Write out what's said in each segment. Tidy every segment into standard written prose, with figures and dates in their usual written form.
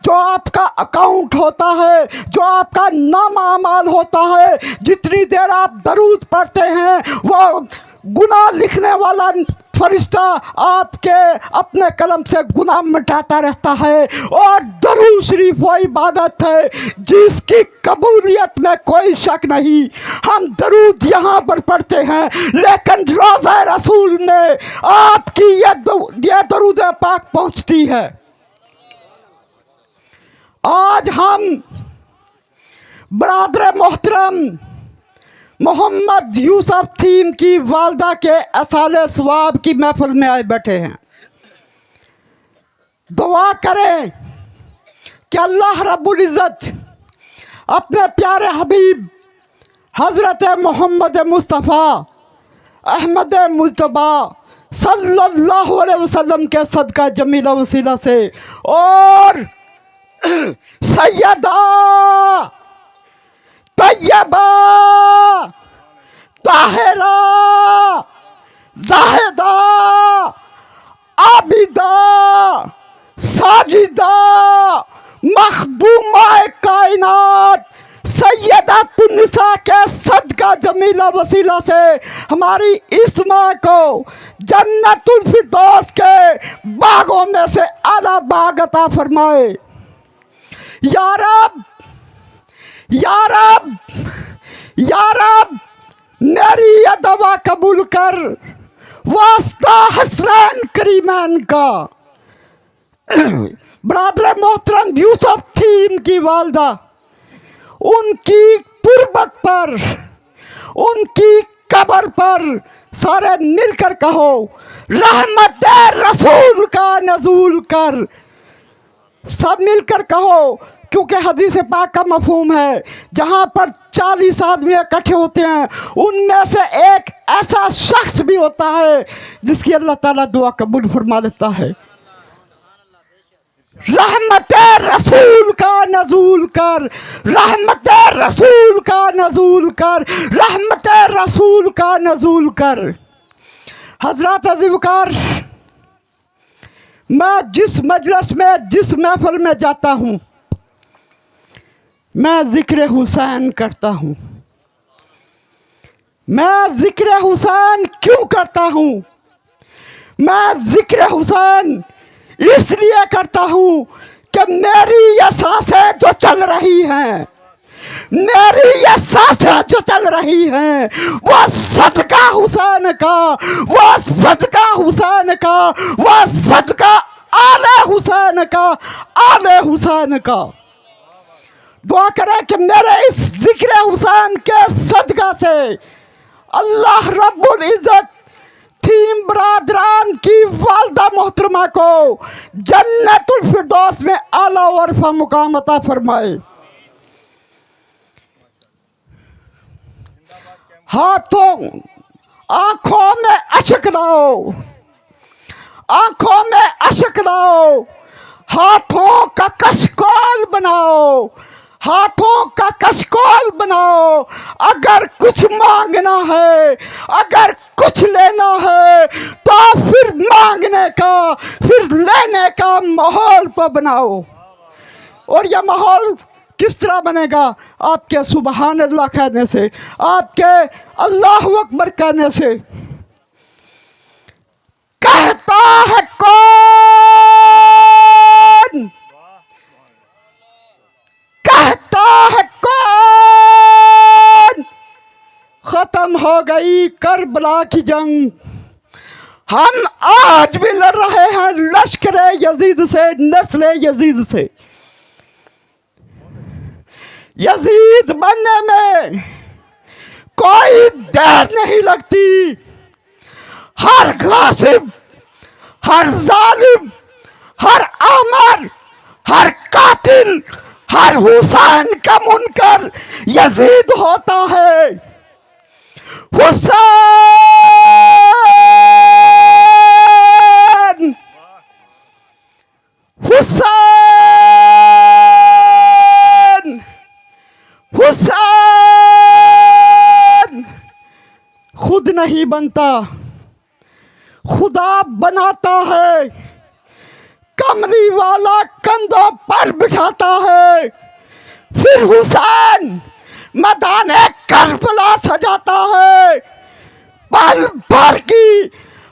जो आपका अकाउंट होता है, जो आपका नामामाल होता है, जितनी देर आप दरूद पढ़ते हैं वो गुनाह लिखने वाला फरिश्ता आपके अपने कलम से गुनाह मिटाता रहता है। और दरूद शरीफ वो इबादत है जिसकी कबूलियत में कोई शक नहीं। हम दरूद यहाँ पर पढ़ते हैं, लेकिन रोज़ा रसूल में आपकी ये दरूद पाक पहुँचती है। आज हम बरादर मोहतरम मोहम्मद यूसुफ थीम की वालदा के असाले सवाब की महफिल में आए बैठे हैं। दुआ करें कि अल्लाह रब्बुल इज़्ज़त अपने प्यारे हबीब हज़रत मोहम्मद मुस्तफ़ा अहमद मुज्तबा सल्लल्लाहु अलैहि वसल्लम के सदका जमीला वसीला से और सैयदा तैयबा ताहिरा जाहिदा आबिदा साजिदा मखदूमा कायनात सैयदतुन्निसा के सदका जमीला वसीला से हमारी इस माँ को जन्नतुल फिरदौस के बागों में से आला बाग अता फरमाए। या रब, या रब, या रब, मेरी ये दवा कबूल कर वास्ता हसनैन करीमैन का। बरादर मोहतरम यूसुफ थीम की वालदा, उनकी तुरबत पर, उनकी कब्र पर सारे मिलकर कहो रहमत रसूल का नज़ूल कर। सब मिलकर कहो, क्योंकि हदीस पाक का मफहूम है जहाँ पर 40 आदमी इकट्ठे होते हैं उनमें से एक ऐसा शख्स भी होता है जिसकी अल्लाह ताला दुआ कबूल फरमा लेता है। रहमत रसूल का नज़ूल कर, रहमत रसूल का नज़ूल कर, रहमत रसूल का नज़ूल कर। हजरत अज़ीज़, मैं जिस मजलिस में, जिस महफिल में जाता हूँ, मैं ज़िक्र हुसैन करता हूँ। मैं ज़िक्र हुसैन क्यों करता हूँ? मैं ज़िक्र हुसैन इसलिए करता हूँ कि मेरी ये सांसें जो चल रही हैं, मेरी ये सांसें जो चल रही हैं, वो सदका हुसैन का, वो सदका हुसैन का, वो सदका आले हुसैन का, आले हुसैन का। दुआ करें कि मेरे इस जिक्र हुसैन के सदका से अल्लाह रब्बुल इज़्ज़त थीम बरादरान की वालदा मोहतरमा को जन्नतुल फिरदौस में आला वरफा मुकाम अता फरमाए। हाथों, आंखों में अश्क लाओ, आंखों में अश्क लाओ, हाथों का कशकोल बनाओ, हाथों का कशकोल बनाओ। अगर कुछ मांगना है, अगर कुछ लेना है, तो फिर मांगने का, फिर लेने का माहौल तो बनाओ। और यह माहौल किस तरह बनेगा? आपके सुबहान अल्लाह कहने से, आपके अल्लाह अकबर कहने से। कहता है कौन, कहता है कौन, खत्म हो गई करबला की जंग, हम आज भी लड़ रहे हैं लश्कर यजीद से, नस्ल यजीद से। यजीद बनने में कोई देर नहीं लगती। हर गासिब, हर जालिम, हर आमर, हर कातिल, हर हुसैन का मुनकर यजीद होता है। हुसैन, हुसैन, हुसैन खुद नहीं बनता, खुदा बनाता है। कमली वाला कंधों पर बुझाता है। फिर हुसैन मैदाने करबला सजाता है। पल भर की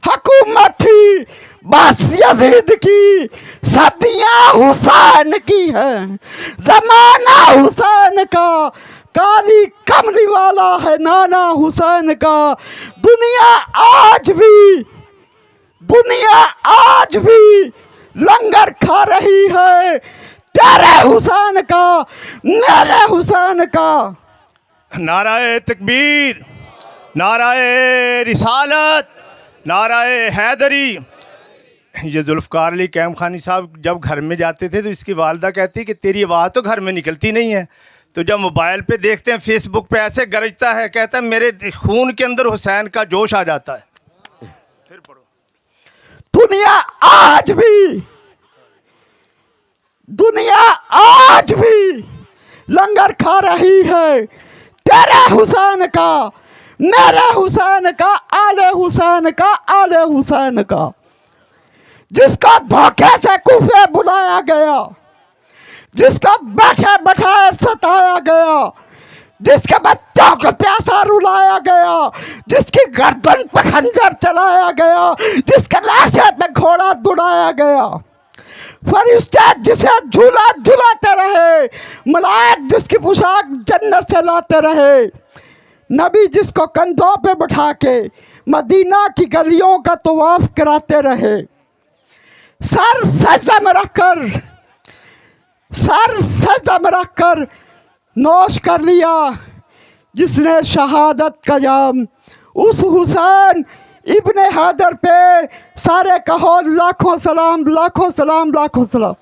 हुकूमत थी बस यजीद की, सदियां हुसैन की है, जमाना हुसैन का, काली कमली वाला है नाना हुसैन का। दुनिया आज भी लंगर खा रही है तेरे हुसैन का, मेरे हुसैन का। नाराए तकबीर, नाराए रिसालत, नाराए हैदरी। ये जुल्फ़कार अली कैम खानी साहब जब घर में जाते थे तो इसकी वालदा कहती कि तेरी आवाज़ तो घर में निकलती नहीं है। तो जब मोबाइल पे देखते हैं, फेसबुक पे ऐसे गरजता है, कहता है मेरे खून के अंदर हुसैन का जोश आ जाता है। फिर पढ़ो। दुनिया आज भी लंगर खा रही है तेरे हुसैन का, मेरे हुसैन का, आले हुसैन का, आले हुसैन का। जिसका धोखे से कुफे बुलाया गया, जिसका बैठे बैठाए सताया गया, जिसके बच्चों को प्यासा रुलाया गया, जिसकी गर्दन पर खंजर चलाया गया, जिसके लाशे पे घोड़ा दुड़ाया गया, फरिश्ते जिसे झूला झुलाते रहे, मलाइक जिसकी पोशाक जन्नत से लाते रहे, नबी जिसको कंधों पे बैठा के मदीना की गलियों का तवाफ कराते रहे, सर सजदा में रखकर नोश कर लिया जिसने शहादत का जाम। उस हुसैन इब्ने हैदर पे सारे कहो लाखों सलाम, लाखों सलाम, लाखों सलाम।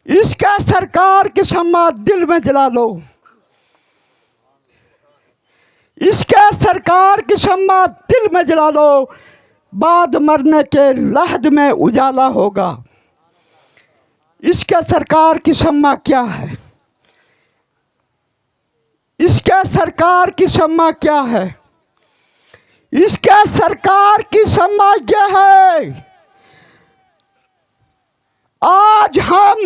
इश्क सरकार की शम्मा दिल में जला लो, इश्क सरकार की शम्मा दिल में जला लो, बाद मरने के लहद में उजाला होगा। इश्क सरकार की शम्मा क्या है? इश्क सरकार की शम्मा क्या है? इश्क सरकार की शम्मा यह है, आज हम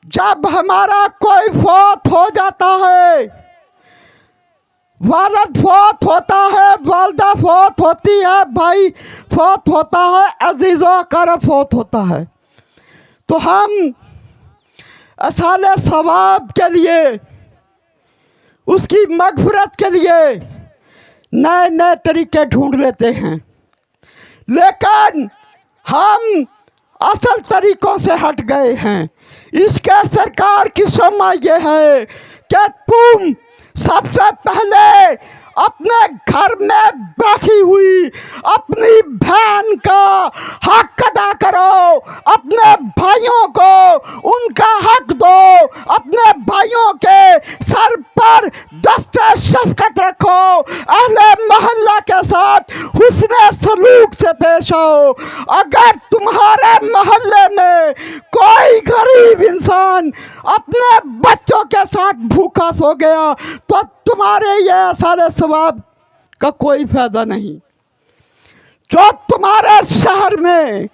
जब हमारा कोई फौत हो जाता है, वालिद फौत होता है, वालदा फौत होती है, भाई फौत होता है, अजीज़ो करब फौत होता है, तो हम असाले सवाब के लिए, उसकी मगफरत के लिए नए नए तरीके ढूंढ लेते हैं। लेकिन हम असल तरीकों से हट गए हैं। इसके सरकार की शम्मा ये है कि तुम सबसे पहले अपने घर में बैठी हुई अपनी बहन का हक अदा करो, अपने भाइयों को उनका हक दो, अपने भाइयों के सर पर दस्ते शफ़क़त रखो, अहले मोहल्ला के साथ हुस्ने सलूक से पेश आओ। अगर तुम्हारे मोहल्ले में कोई गरीब इंसान अपने बच्चों के साथ भूखा सो गया तो तुम्हारे ये सारे सवाब का कोई फायदा नहीं। जो तुम्हारे शहर में,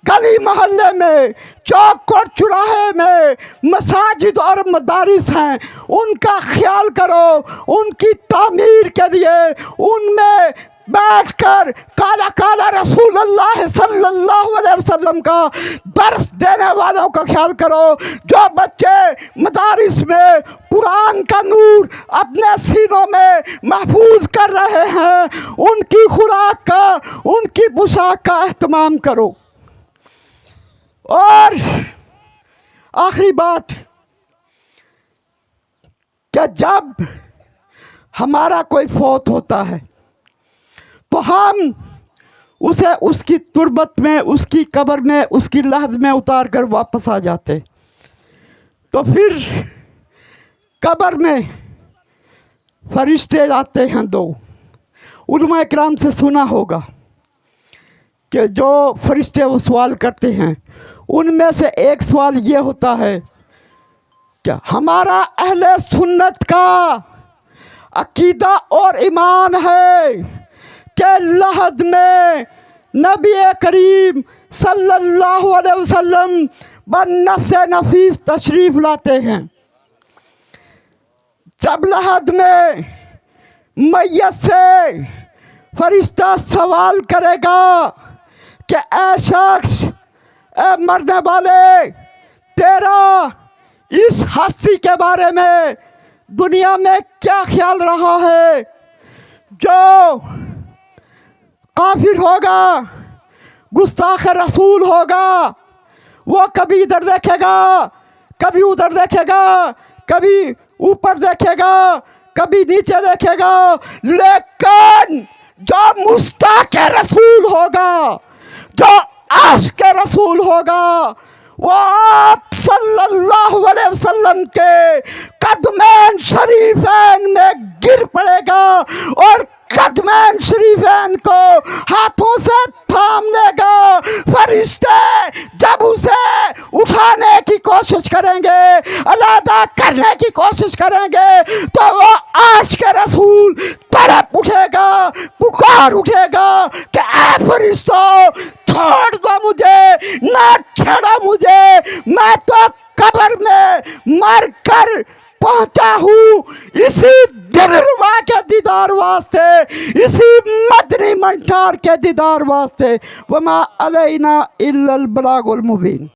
गली मोहल्ले में, चौक और चौराहे में मसाजिद और मदारिस हैं, उनका ख्याल करो, उनकी तामीर के लिए उनमें बैठकर काला काला रसूलुल्लाह सल्लल्लाहु अलैहि वसल्लम का दर्स देने वालों का ख्याल करो। जो बच्चे मदारिस में कुरान का नूर अपने सीनों में महफूज कर रहे हैं, उनकी खुराक का, उनकी पोशाक का एहतमाम करो। और आखिरी बात कि जब हमारा कोई फौत होता है तो हम उसे उसकी तुरबत में, उसकी कब्र में, उसकी लहद में उतार कर वापस आ जाते। तो फिर कब्र में फरिश्ते आते हैं दो। उलमा इकराम से सुना होगा कि जो फरिश्ते वो सवाल करते हैं, उनमें से एक सवाल ये होता है कि हमारा अहले सुन्नत का अकीदा और ईमान है कि लहद में नबी करीम सल्लल्लाहु अलैहि वसल्लम व नफ्स नफीस तशरीफ़ लाते हैं। जब लहद में मैयत से फरिश्ता सवाल करेगा कि ऐ शख्स, ऐ मरने वाले, तेरा इस हस्ती के बारे में दुनिया में क्या ख्याल रहा है? जो काफिर होगा, गुस्ताख रसूल होगा, वो कभी इधर देखेगा, कभी उधर देखेगा, कभी ऊपर देखेगा, कभी नीचे देखेगा, लेकिन जो मुस्ताक रसूल होगा, जो आशिक रसूल होगा, वो आप सल्लल्लाहु अलैहि वसल्लम के कदमैन शरीफैन में गिर पड़ेगा और कदमैन शरीफैन को हाथों से थाम लेगा। फरिश्ते जब उसे उठाने की कोशिश करेंगे, अलहदा करने की कोशिश करेंगे, तो वो आशिक रसूल तड़प उठेगा, पुकार उठेगा कि ऐ फरिश्तों, छोड़ दो मुझे, ना छेड़ो मुझे, मैं तो कब्र में मर कर पहुंचा हूँ इसी दिलरुबा के दीदार वास्ते, इसी मदनी मंठार के दीदार वास्ते। वमा अलैना इल्लल बलागुल मुबीन।